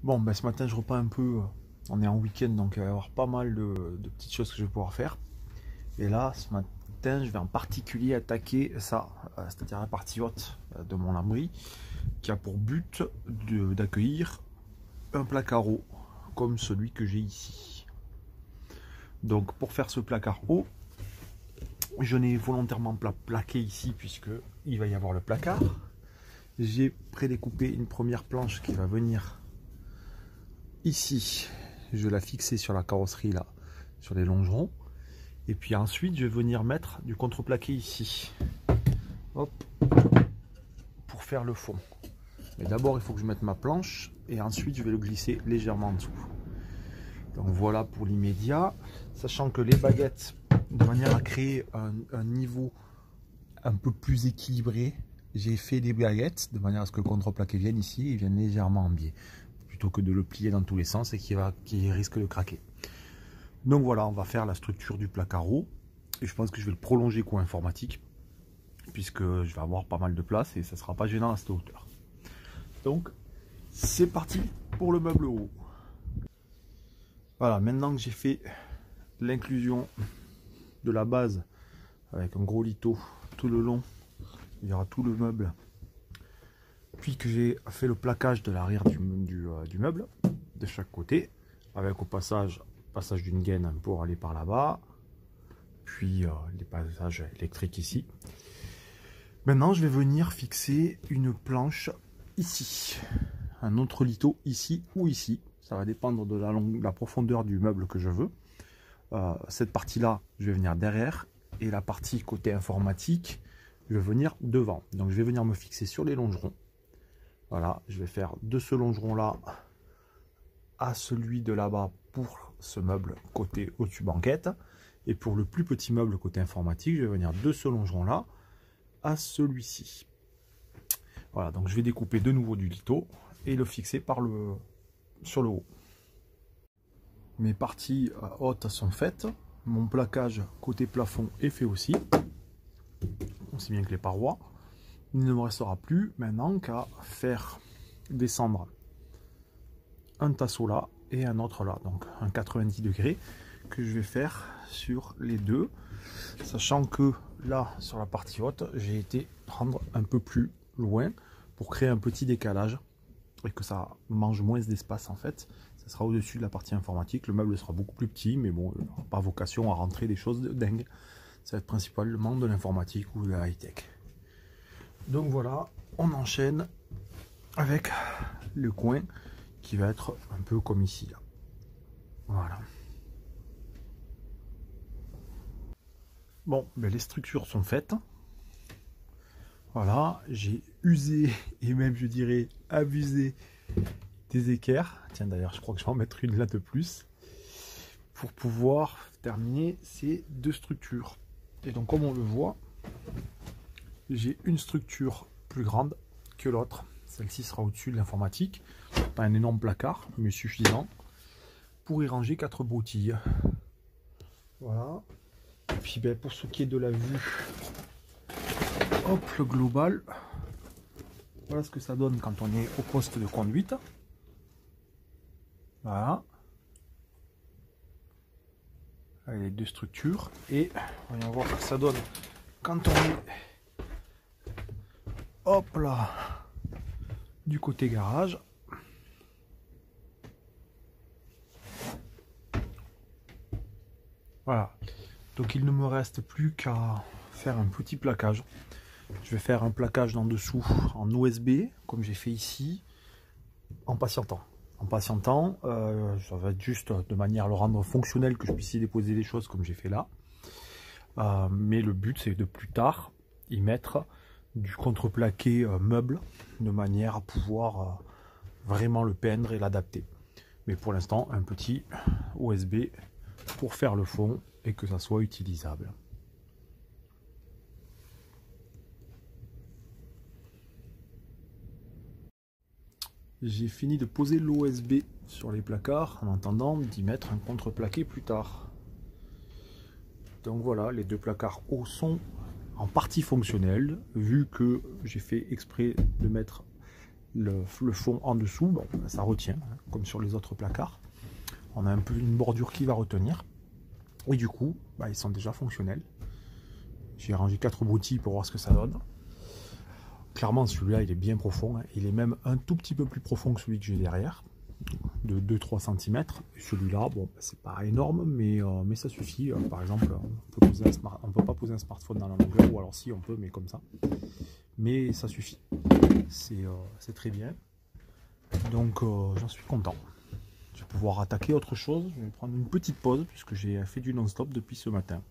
Bon, ben, ce matin, je reprends un peu. On est en week-end, donc il va y avoir pas mal de petites choses que je vais pouvoir faire. Et là, ce matin, je vais en particulier attaquer ça, c'est-à-dire la partie haute de mon abri, qui a pour but d'accueillir un placard haut, comme celui que j'ai ici. Donc, pour faire ce placard haut, je n'ai volontairement pas plaqué ici, puisque il va y avoir le placard. J'ai prédécoupé une première planche qui va venir ici. Je vais la fixer sur la carrosserie là, sur les longerons. Et puis ensuite, je vais venir mettre du contreplaqué ici. Hop, pour faire le fond. Mais d'abord, il faut que je mette ma planche et ensuite, je vais le glisser légèrement en dessous. Donc voilà pour l'immédiat. Sachant que les baguettes, de manière à créer un niveau un peu plus équilibré, j'ai fait des baguettes de manière à ce que le contreplaqué vienne ici et vienne légèrement en biais, plutôt que de le plier dans tous les sens et qui risque de craquer. Donc voilà, on va faire la structure du placard haut et je pense que je vais le prolonger coin informatique puisque je vais avoir pas mal de place et ça sera pas gênant à cette hauteur. Donc c'est parti pour le meuble haut. Voilà, maintenant que j'ai fait l'inclusion de la base avec un gros lito tout le long, il y aura tout le meuble, puis que j'ai fait le plaquage de l'arrière du meuble de chaque côté avec au passage d'une gaine pour aller par là-bas, puis les passages électriques ici. Maintenant je vais venir fixer une planche ici, un autre lito ici ou ici, ça va dépendre de la profondeur du meuble que je veux. Cette partie là je vais venir derrière et la partie côté informatique je vais venir devant. Donc je vais venir me fixer sur les longerons. Voilà, je vais faire de ce longeron là à celui de là-bas pour ce meuble côté au-dessus banquette, et pour le plus petit meuble côté informatique je vais venir de ce longeron là à celui-ci. Voilà, donc je vais découper de nouveau du lito et le fixer sur le haut. Mes parties hautes sont faites, mon plaquage côté plafond est fait aussi bien que les parois. Il ne me restera plus maintenant qu'à faire descendre un tasseau là et un autre là, donc un 90 degrés que je vais faire sur les deux, sachant que là sur la partie haute j'ai été prendre un peu plus loin pour créer un petit décalage et que ça mange moins d'espace. En fait ça sera au-dessus de la partie informatique, le meuble sera beaucoup plus petit, mais bon, pas vocation à rentrer des choses de dingue, ça va être principalement de l'informatique ou de la high-tech. Donc voilà, on enchaîne avec le coin qui va être un peu comme ici là. Voilà. Bon, ben les structures sont faites. Voilà, j'ai usé et même je dirais abusé des équerres. Tiens, d'ailleurs je crois que je vais en mettre une là de plus pour pouvoir terminer ces deux structures. Et donc comme on le voit, j'ai une structure plus grande que l'autre. Celle-ci sera au-dessus de l'informatique. Pas un énorme placard, mais suffisant pour y ranger 4 broutilles. Voilà. Et puis ben, pour ce qui est de la vue, hop, le global. Voilà ce que ça donne quand on est au poste de conduite. Voilà. Avec les deux structures. Et voyons voir ce que ça donne quand on est hop là du côté garage. Voilà, donc il ne me reste plus qu'à faire un petit plaquage. Je vais faire un plaquage en dessous en OSB comme j'ai fait ici, en patientant. Ça va être juste de manière à le rendre fonctionnel, que je puisse y déposer les choses comme j'ai fait là. Mais le but c'est de plus tard y mettre du contreplaqué meuble de manière à pouvoir vraiment le peindre et l'adapter. Mais pour l'instant un petit OSB pour faire le fond et que ça soit utilisable. J'ai fini de poser l'OSB sur les placards en attendant d'y mettre un contreplaqué plus tard. Donc voilà, les deux placards hauts sont en partie fonctionnels, vu que j'ai fait exprès de mettre le fond en dessous, bon, ça retient, hein, comme sur les autres placards. On a un peu une bordure qui va retenir. Et du coup, bah, ils sont déjà fonctionnels. J'ai rangé 4 broutilles pour voir ce que ça donne. Clairement, celui-là, il est bien profond. Hein. Il est même un tout petit peu plus profond que celui que j'ai derrière, de 2-3 cm. Celui-là, bon, c'est pas énorme, mais ça suffit. Par exemple, on peut pas poser un smartphone dans la longueur, ou alors si, on peut, mais comme ça. Mais ça suffit. C'est très bien. Donc, j'en suis content. Je vais pouvoir attaquer autre chose. Je vais prendre une petite pause, puisque j'ai fait du non-stop depuis ce matin.